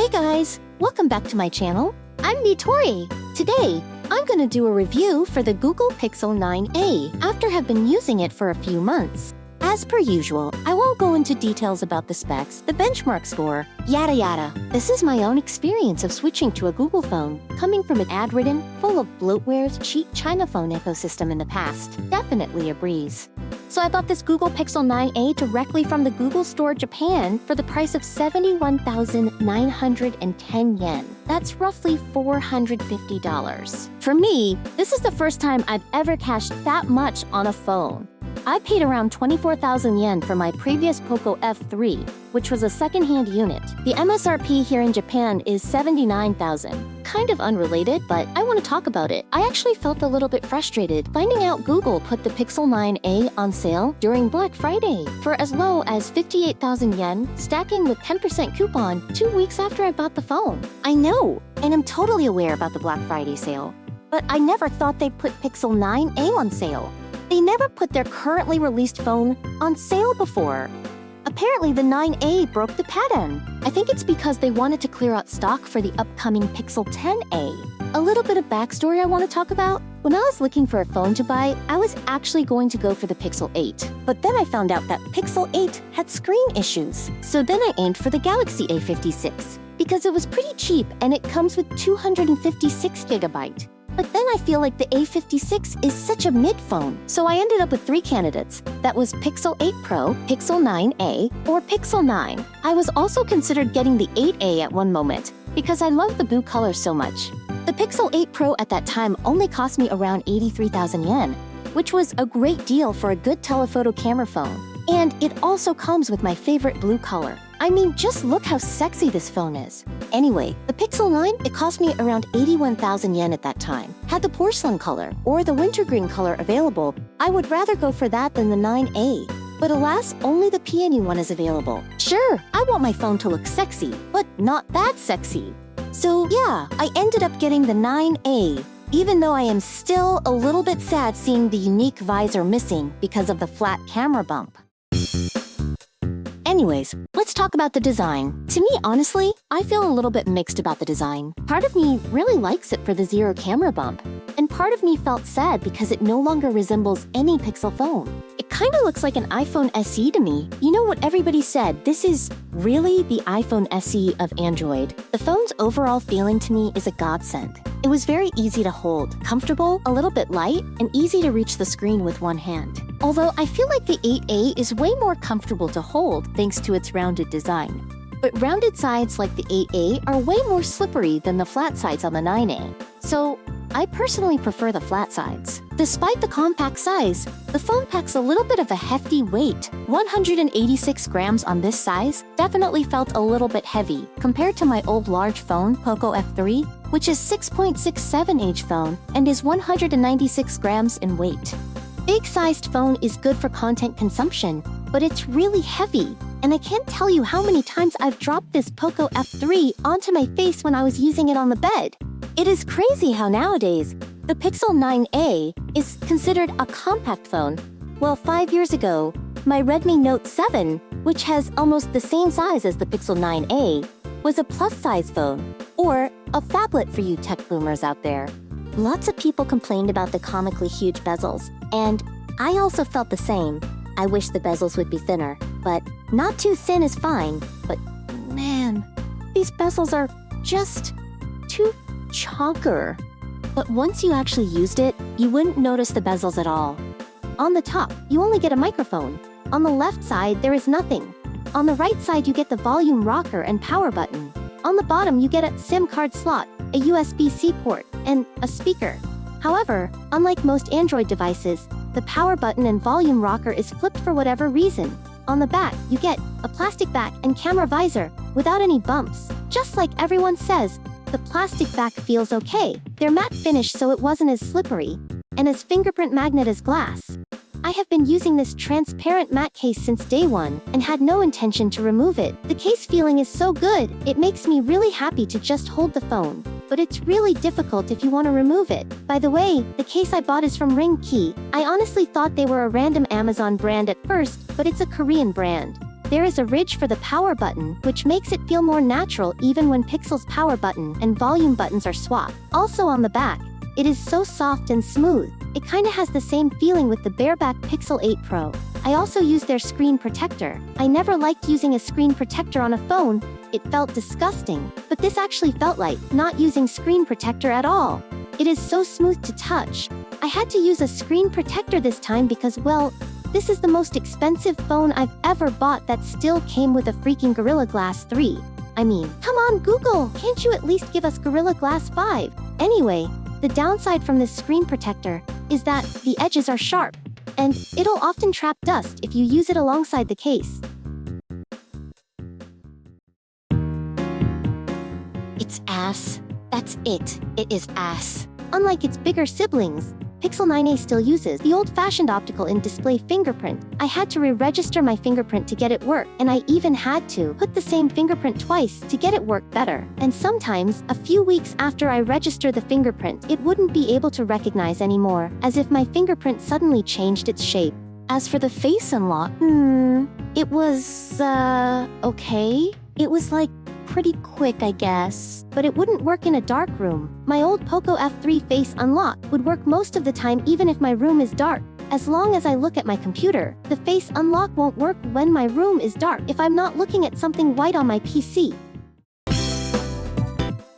Hey guys, welcome back to my channel. I'm Vitori. Today, I'm gonna do a review for the Google Pixel 9a after have been using it for a few months. As per usual, I won't go into details about the specs, the benchmark score, yada yada. This is my own experience of switching to a Google phone, coming from an ad-ridden, full of bloatware's cheap China phone ecosystem in the past. Definitely a breeze. So I bought this Google Pixel 9a directly from the Google Store Japan for the price of 71,910 yen. That's roughly $450. For me, this is the first time I've ever cashed that much on a phone. I paid around 24,000 yen for my previous Poco F3, which was a second-hand unit. The MSRP here in Japan is 79,000. Kind of unrelated, but I want to talk about it. I actually felt a little bit frustrated finding out Google put the Pixel 9a on sale during Black Friday for as low as 58,000 yen, stacking with 10% coupon 2 weeks after I bought the phone. I know, and I'm totally aware about the Black Friday sale, but I never thought they'd put Pixel 9a on sale. They never put their currently released phone on sale before. Apparently, the 9a broke the pattern. I think it's because they wanted to clear out stock for the upcoming Pixel 10a. A little bit of backstory I want to talk about. When I was looking for a phone to buy, I was actually going to go for the Pixel 8. But then I found out that Pixel 8 had screen issues. So then I aimed for the Galaxy A56 because it was pretty cheap and it comes with 256GB. But then I feel like the A56 is such a mid phone. So I ended up with 3 candidates. That was Pixel 8 Pro, Pixel 9a, or Pixel 9. I was also considered getting the 8a at one moment because I love the blue color so much. The Pixel 8 Pro at that time only cost me around 83,000 yen, which was a great deal for a good telephoto camera phone. And it also comes with my favorite blue color. I mean, just look how sexy this phone is. Anyway, the Pixel 9, it cost me around 81,000 yen at that time. Had the porcelain color or the wintergreen color available, I would rather go for that than the 9a. But alas, only the peony one is available. Sure, I want my phone to look sexy, but not that sexy. So yeah, I ended up getting the 9a, even though I am still a little bit sad seeing the unique visor missing because of the flat camera bump. Anyways, let's talk about the design. To me, honestly, I feel a little bit mixed about the design. Part of me really likes it for the zero camera bump, and part of me felt sad because it no longer resembles any Pixel phone. It kind of looks like an iPhone SE to me. You know what everybody said, this is really the iPhone SE of Android. The phone's overall feeling to me is a godsend. It was very easy to hold, comfortable, a little bit light, and easy to reach the screen with one hand. Although I feel like the 8a is way more comfortable to hold thanks to its rounded design. But rounded sides like the 8a are way more slippery than the flat sides on the 9a. So I personally prefer the flat sides. Despite the compact size, the phone packs a little bit of a hefty weight. 186 grams on this size definitely felt a little bit heavy compared to my old large phone, Poco F3, which is 6.67-inch phone and is 196 grams in weight. Big-sized phone is good for content consumption, but it's really heavy, and I can't tell you how many times I've dropped this Poco F3 onto my face when I was using it on the bed. It is crazy how nowadays, the Pixel 9a is considered a compact phone. Well, 5 years ago, my Redmi Note 7, which has almost the same size as the Pixel 9a, was a plus-size phone, or a phablet for you tech boomers out there. Lots of people complained about the comically huge bezels, and I also felt the same. I wish the bezels would be thinner, but not too thin is fine. But man, these bezels are just too chonker. But once you actually used it, you wouldn't notice the bezels at all. On the top, you only get a microphone. On the left side, there is nothing. On the right side, you get the volume rocker and power button. On the bottom, you get a SIM card slot, a USB-C port, and a speaker. However, unlike most Android devices, the power button and volume rocker is flipped for whatever reason. On the back, you get a plastic back and camera visor without any bumps. Just like everyone says, the plastic back feels okay. They're matte finish so it wasn't as slippery, and as fingerprint magnet as glass. I have been using this transparent matte case since day one and had no intention to remove it. The case feeling is so good, it makes me really happy to just hold the phone. But it's really difficult if you want to remove it. By the way, the case I bought is from Ring Key. I honestly thought they were a random Amazon brand at first, but it's a Korean brand. There is a ridge for the power button, which makes it feel more natural even when Pixel's power button and volume buttons are swapped. Also on the back, it is so soft and smooth. It kinda has the same feeling with the bareback Pixel 8 Pro. I also use their screen protector. I never liked using a screen protector on a phone. It felt disgusting. But this actually felt like not using screen protector at all. It is so smooth to touch. I had to use a screen protector this time because, well, this is the most expensive phone I've ever bought that still came with a freaking Gorilla Glass 3. I mean, come on Google, can't you at least give us Gorilla Glass 5? Anyway, the downside from this screen protector is that the edges are sharp, and it'll often trap dust if you use it alongside the case. It's ass. That's it. It is ass. Unlike its bigger siblings, Pixel 9a still uses the old-fashioned optical in-display fingerprint. I had to re-register my fingerprint to get it work, and I even had to put the same fingerprint twice to get it work better. And sometimes, a few weeks after I register the fingerprint, it wouldn't be able to recognize anymore, as if my fingerprint suddenly changed its shape. As for the face unlock, it was, okay. It was like, pretty quick, I guess. But it wouldn't work in a dark room. My old Poco F3 face unlock would work most of the time even if my room is dark. As long as I look at my computer, the face unlock won't work when my room is dark if I'm not looking at something white on my PC.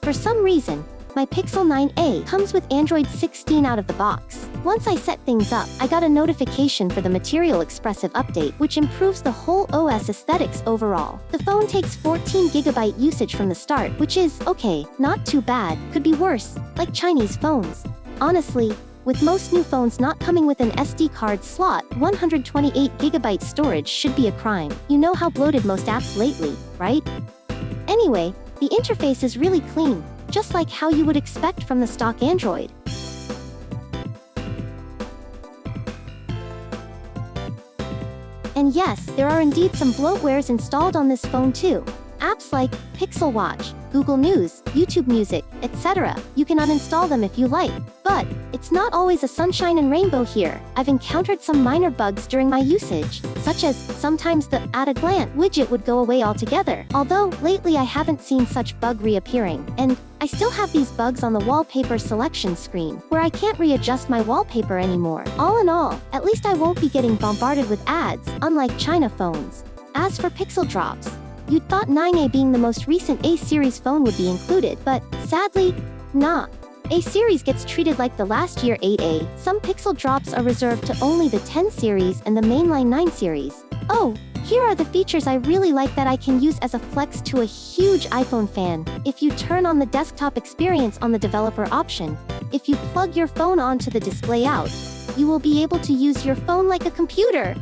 For some reason, my Pixel 9a comes with Android 16 out of the box. Once I set things up, I got a notification for the Material Expressive update, which improves the whole OS aesthetics overall. The phone takes 14GB usage from the start, which is, okay, not too bad, could be worse, like Chinese phones. Honestly, with most new phones not coming with an SD card slot, 128GB storage should be a crime. You know how bloated most apps lately, right? Anyway, the interface is really clean, just like how you would expect from the stock Android. And yes, there are indeed some bloatwares installed on this phone too. Apps like Pixel Watch, Google News, YouTube Music, etc. You can uninstall them if you like. But it's not always a sunshine and rainbow here. I've encountered some minor bugs during my usage, such as sometimes the at a glance widget would go away altogether. Although lately I haven't seen such bug reappearing, and I still have these bugs on the wallpaper selection screen, where I can't readjust my wallpaper anymore. All in all, at least I won't be getting bombarded with ads, unlike China phones. As for pixel drops, you'd thought 9a being the most recent A-series phone would be included, but sadly, nah. A-series gets treated like the last year 8a. Some pixel drops are reserved to only the 10 series and the mainline 9 series. Oh, here are the features I really like that I can use as a flex to a huge iPhone fan. If you turn on the desktop experience on the developer option, if you plug your phone onto the display out, you will be able to use your phone like a computer.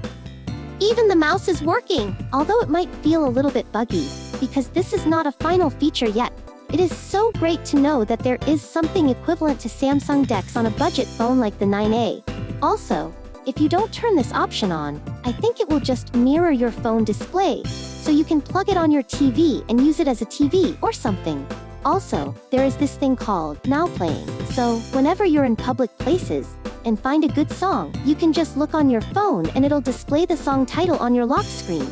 Even the mouse is working, although it might feel a little bit buggy, because this is not a final feature yet. It is so great to know that there is something equivalent to Samsung DeX on a budget phone like the 9a. Also, if you don't turn this option on, I think it will just mirror your phone display, so you can plug it on your TV and use it as a TV or something. Also, there is this thing called Now Playing, so whenever you're in public places and find a good song, you can just look on your phone and it'll display the song title on your lock screen.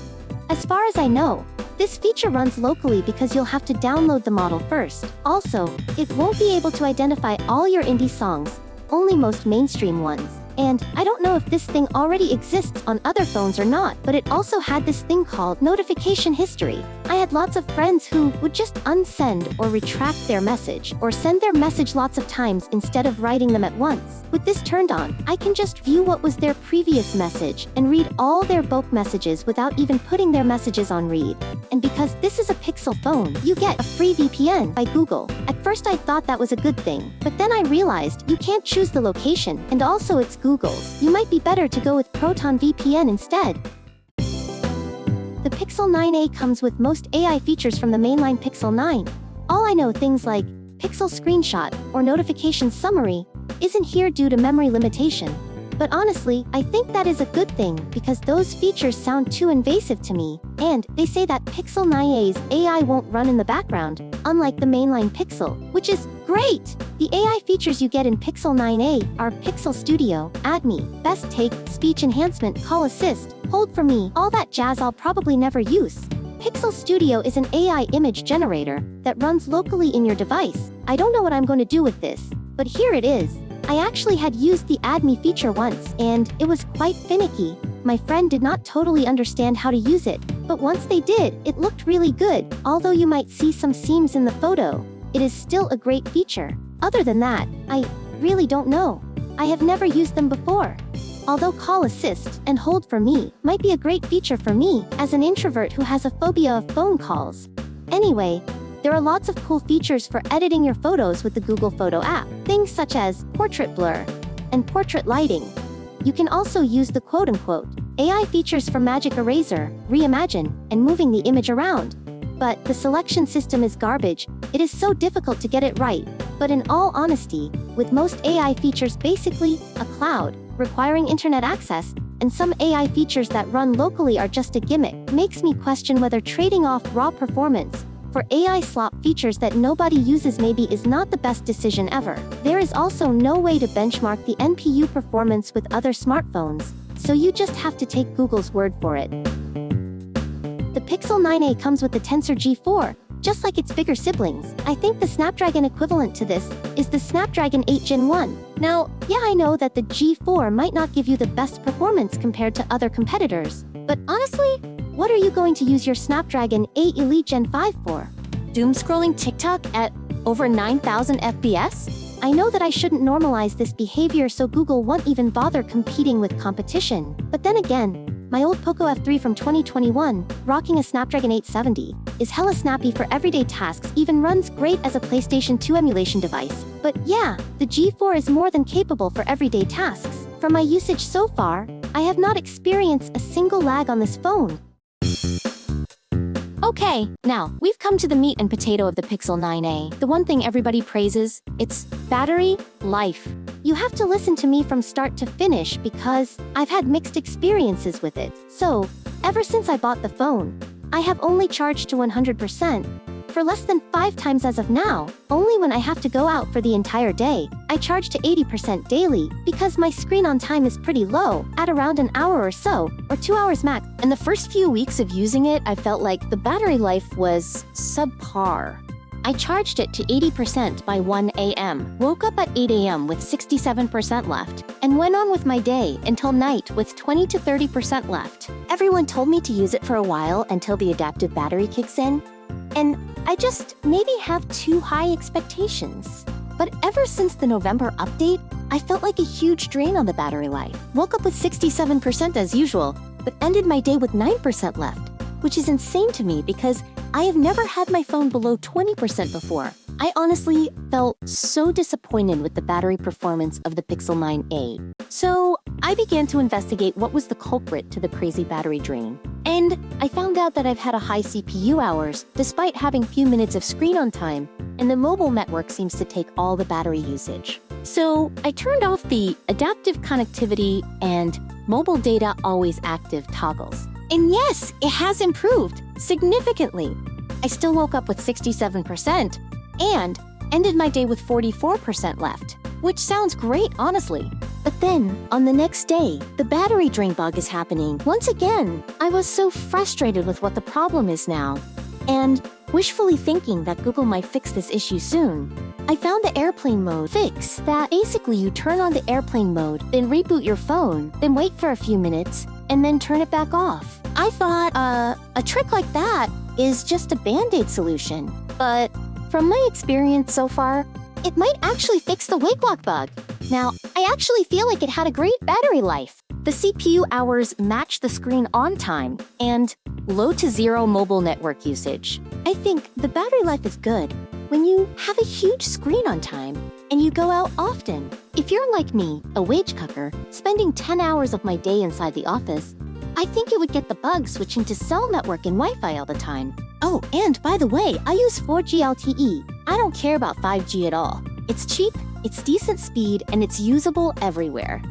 As far as I know, this feature runs locally because you'll have to download the model first. Also, it won't be able to identify all your indie songs, only most mainstream ones. And I don't know if this thing already exists on other phones or not, but it also had this thing called notification history. I had lots of friends who would just unsend or retract their message, or send their message lots of times instead of writing them at once. With this turned on, I can just view what was their previous message and read all their bulk messages without even putting their messages on read. And because this is a Pixel phone, you get a free VPN by Google. At first I thought that was a good thing, but then I realized you can't choose the location, and also it's Google's. You might be better to go with Proton VPN instead. The Pixel 9a comes with most AI features from the mainline Pixel 9. All I know, things like Pixel Screenshot or Notification Summary, isn't here due to memory limitation. But honestly, I think that is a good thing because those features sound too invasive to me. And they say that Pixel 9a's AI won't run in the background, unlike the mainline Pixel, which is great! The AI features you get in Pixel 9a are Pixel Studio, Add Me, Best Take, Speech Enhancement, Call Assist, Hold for Me, all that jazz I'll probably never use. Pixel Studio is an AI image generator that runs locally in your device. I don't know what I'm going to do with this, but here it is. I actually had used the Add Me feature once, and it was quite finicky. My friend did not totally understand how to use it, but once they did, it looked really good. Although you might see some seams in the photo, it is still a great feature. Other than that, I really don't know. I have never used them before. Although Call Assist and Hold for Me might be a great feature for me as an introvert who has a phobia of phone calls. Anyway, there are lots of cool features for editing your photos with the Google Photo app. Things such as portrait blur and portrait lighting. You can also use the quote-unquote AI features for magic eraser, reimagine, and moving the image around. But the selection system is garbage. It is so difficult to get it right. But in all honesty, with most AI features basically a cloud, requiring internet access, and some AI features that run locally are just a gimmick, makes me question whether trading off raw performance for AI slop features that nobody uses maybe is not the best decision ever. There is also no way to benchmark the NPU performance with other smartphones, so you just have to take Google's word for it. The Pixel 9a comes with the Tensor G4, just like its bigger siblings. I think the Snapdragon equivalent to this is the Snapdragon 8 Gen 1. Now, yeah, I know that the G4 might not give you the best performance compared to other competitors, but honestly, what are you going to use your Snapdragon 8 Elite Gen 5 for? Doom scrolling TikTok at over 9,000 FPS? I know that I shouldn't normalize this behavior so Google won't even bother competing with competition. But then again, my old Poco F3 from 2021, rocking a Snapdragon 870, is hella snappy for everyday tasks, even runs great as a PlayStation 2 emulation device. But yeah, the G4 is more than capable for everyday tasks. From my usage so far, I have not experienced a single lag on this phone. Okay, now, we've come to the meat and potato of the Pixel 9a. The one thing everybody praises, its battery life. You have to listen to me from start to finish because I've had mixed experiences with it. So, ever since I bought the phone, I have only charged to 100%. For less than 5 times as of now, only when I have to go out for the entire day, I charge to 80% daily because my screen on time is pretty low, at around an hour or so, or 2 hours max. In the first few weeks of using it, I felt like the battery life was subpar. I charged it to 80% by 1 a.m., woke up at 8 a.m. with 67% left, and went on with my day until night with 20 to 30% left. Everyone told me to use it for a while until the adaptive battery kicks in, and I just maybe have too high expectations. But ever since the November update, I felt like a huge drain on the battery life. Woke up with 67% as usual, but ended my day with 9% left, which is insane to me because I have never had my phone below 20% before. I honestly felt so disappointed with the battery performance of the Pixel 9a. So I began to investigate what was the culprit to the crazy battery drain. And I found out that I've had a high CPU hours despite having few minutes of screen on time, and the mobile network seems to take all the battery usage. So I turned off the adaptive connectivity and mobile data always active toggles. And yes, it has improved significantly. I still woke up with 67% and ended my day with 44% left, which sounds great, honestly. But then, on the next day, the battery drain bug is happening. Once again, I was so frustrated with what the problem is now, and wishfully thinking that Google might fix this issue soon. I found the airplane mode fix that basically you turn on the airplane mode, then reboot your phone, then wait for a few minutes, and then turn it back off. I thought, a trick like that is just a band-aid solution. But from my experience so far, it might actually fix the wake lock bug. Now, I actually feel like it had a great battery life. The CPU hours match the screen on time and low to zero mobile network usage. I think the battery life is good when you have a huge screen on time and you go out often. If you're like me, a wage cucker, spending 10 hours of my day inside the office, I think it would get the bug switching to cell network and Wi-Fi all the time. Oh, and by the way, I use 4G LTE. I don't care about 5G at all. It's cheap, it's decent speed, and it's usable everywhere.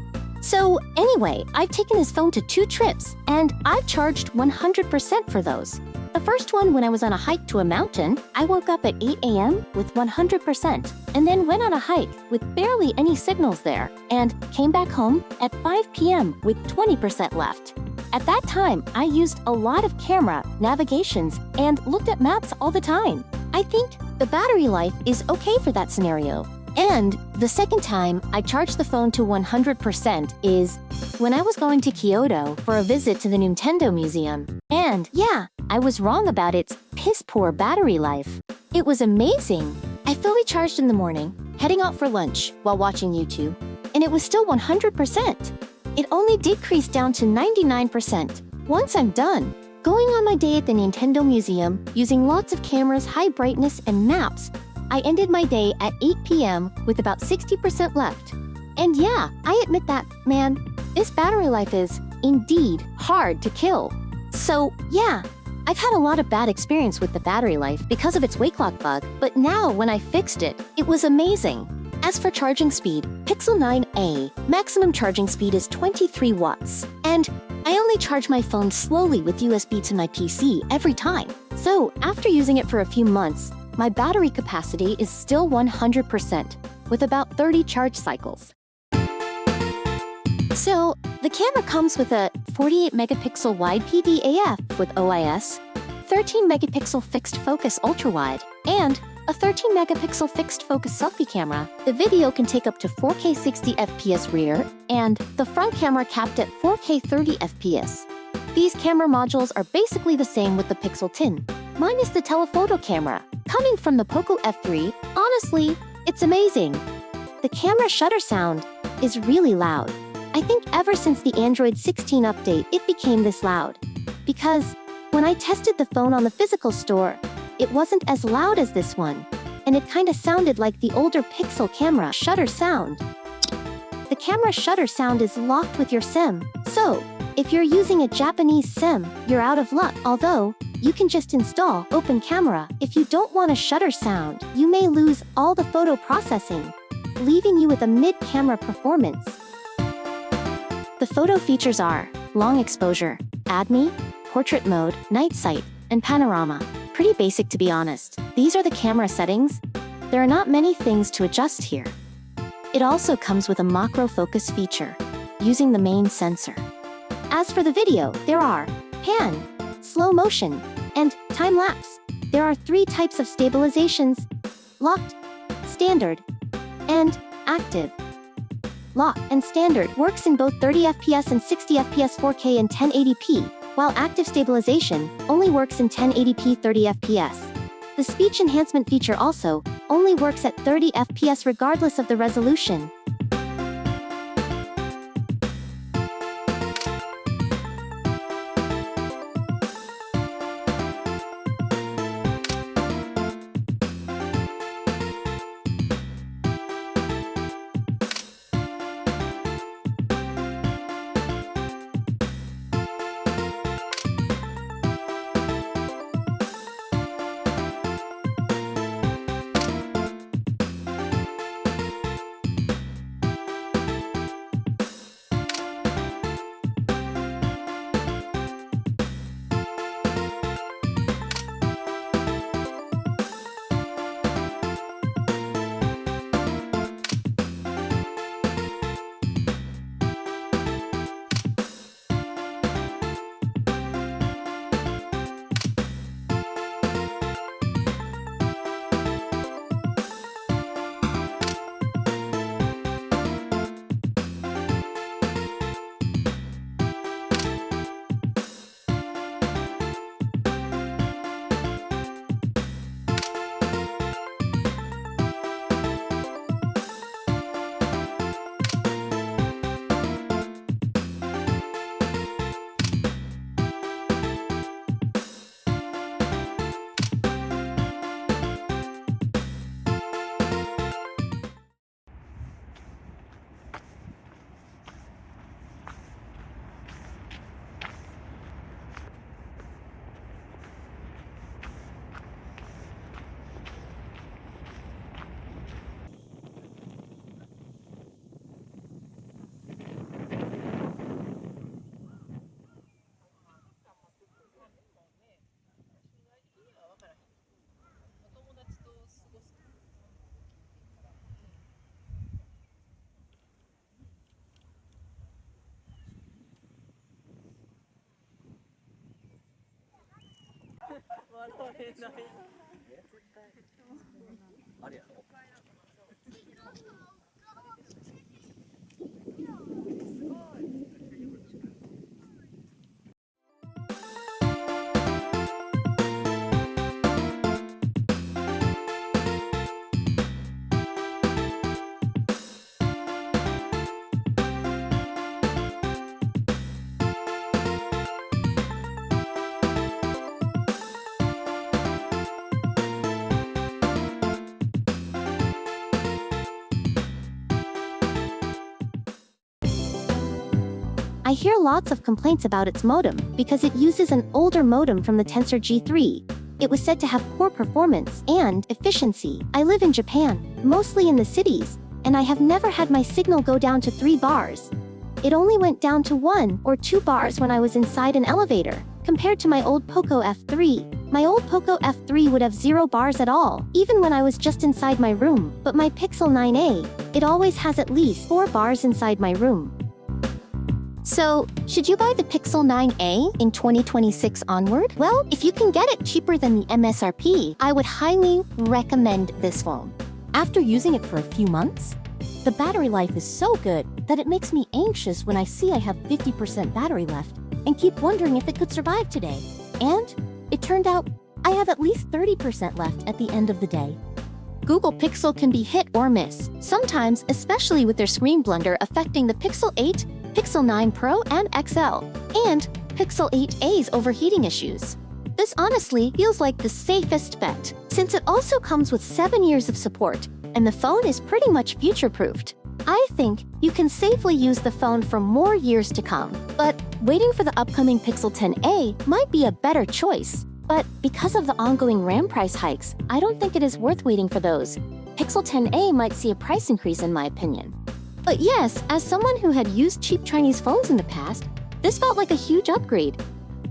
So anyway, I've taken this phone to 2 trips, and I've charged 100% for those. The first one when I was on a hike to a mountain, I woke up at 8 a.m. with 100%, and then went on a hike with barely any signals there, and came back home at 5 p.m. with 20% left. At that time, I used a lot of camera, navigations, and looked at maps all the time. I think the battery life is okay for that scenario. And the second time I charged the phone to 100% is when I was going to Kyoto for a visit to the Nintendo Museum. And yeah, I was wrong about its piss-poor battery life. It was amazing. I fully charged in the morning, heading out for lunch while watching YouTube, and it was still 100%. It only decreased down to 99% once I'm done. Going on my day at the Nintendo Museum, using lots of cameras, high brightness, and maps, I ended my day at 8 p.m. with about 60% left. And yeah, I admit that, man, this battery life is, indeed, hard to kill. So yeah, I've had a lot of bad experience with the battery life because of its wake lock bug, but now when I fixed it, it was amazing. As for charging speed, Pixel 9a maximum charging speed is 23 watts, and I only charge my phone slowly with USB to my PC every time. So after using it for a few months, my battery capacity is still 100%, with about 30 charge cycles. So the camera comes with a 48 megapixel wide PDAF with OIS, 13 megapixel fixed focus ultra-wide, and a 13 megapixel fixed focus selfie camera. The video can take up to 4K 60 FPS rear, and the front camera capped at 4K 30 FPS. These camera modules are basically the same with the Pixel 10, minus the telephoto camera. Coming from the Poco F3, honestly, it's amazing. The camera shutter sound is really loud. I think ever since the Android 16 update, it became this loud. Because when I tested the phone on the physical store, it wasn't as loud as this one, and it kinda sounded like the older Pixel camera shutter sound. The camera shutter sound is locked with your SIM, so if you're using a Japanese SIM, you're out of luck. Although, you can just install Open Camera. If you don't want a shutter sound, you may lose all the photo processing, leaving you with a mid-camera performance. The photo features are long exposure, ADMI, portrait mode, night sight, and panorama. Pretty basic to be honest. These are the camera settings. There are not many things to adjust here. It also comes with a macro focus feature, using the main sensor. As for the video, there are pan, slow motion, and time-lapse. There are 3 types of stabilizations: locked, standard, and active. Lock and standard works in both 30 FPS and 60 FPS 4K and 1080p, while active stabilization only works in 1080p 30 FPS. The speech enhancement feature also only works at 30 FPS regardless of the resolution. I hear lots of complaints about its modem because it uses an older modem from the Tensor G3. It was said to have poor performance and efficiency. I live in Japan, mostly in the cities, and I have never had my signal go down to 3 bars. It only went down to 1 or 2 bars when I was inside an elevator, compared to my old Poco F3. My old Poco F3 would have 0 bars at all, even when I was just inside my room, but my Pixel 9a, it always has at least 4 bars inside my room. So, should you buy the Pixel 9a in 2026 onward? Well, if you can get it cheaper than the MSRP, I would highly recommend this phone. After using it for a few months, the battery life is so good that it makes me anxious when I see I have 50% battery left and keep wondering if it could survive today. And it turned out I have at least 30% left at the end of the day. Google Pixel can be hit or miss, sometimes especially with their screen blunder affecting the Pixel 8, Pixel 9 Pro and XL, and Pixel 8a's overheating issues. This honestly feels like the safest bet, since it also comes with 7 years of support, and the phone is pretty much future-proofed. I think you can safely use the phone for more years to come, but waiting for the upcoming Pixel 10a might be a better choice. But because of the ongoing RAM price hikes, I don't think it is worth waiting for those. Pixel 10a might see a price increase in my opinion. But yes, as someone who had used cheap Chinese phones in the past, this felt like a huge upgrade.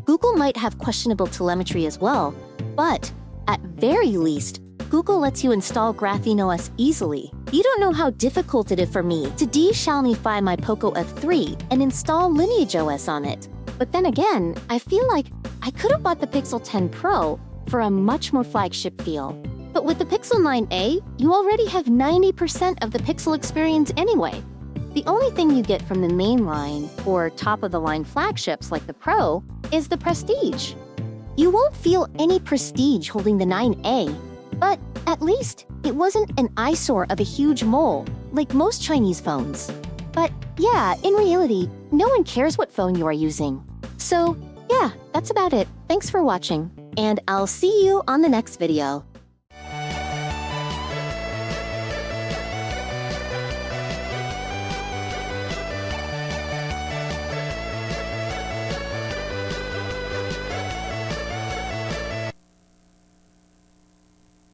Google might have questionable telemetry as well, but at very least, Google lets you install Graphene OS easily. You don't know how difficult it is for me to de-Xiaomify my Poco F3 and install Lineage OS on it. But then again, I feel like I could have bought the Pixel 10 Pro for a much more flagship feel. But with the Pixel 9a, you already have 90% of the Pixel experience anyway. The only thing you get from the mainline or top-of-the-line flagships like the Pro is the prestige. You won't feel any prestige holding the 9a, but at least it wasn't an eyesore of a huge mole like most Chinese phones. But yeah, in reality, no one cares what phone you are using. So yeah, that's about it. Thanks for watching, and I'll see you on the next video.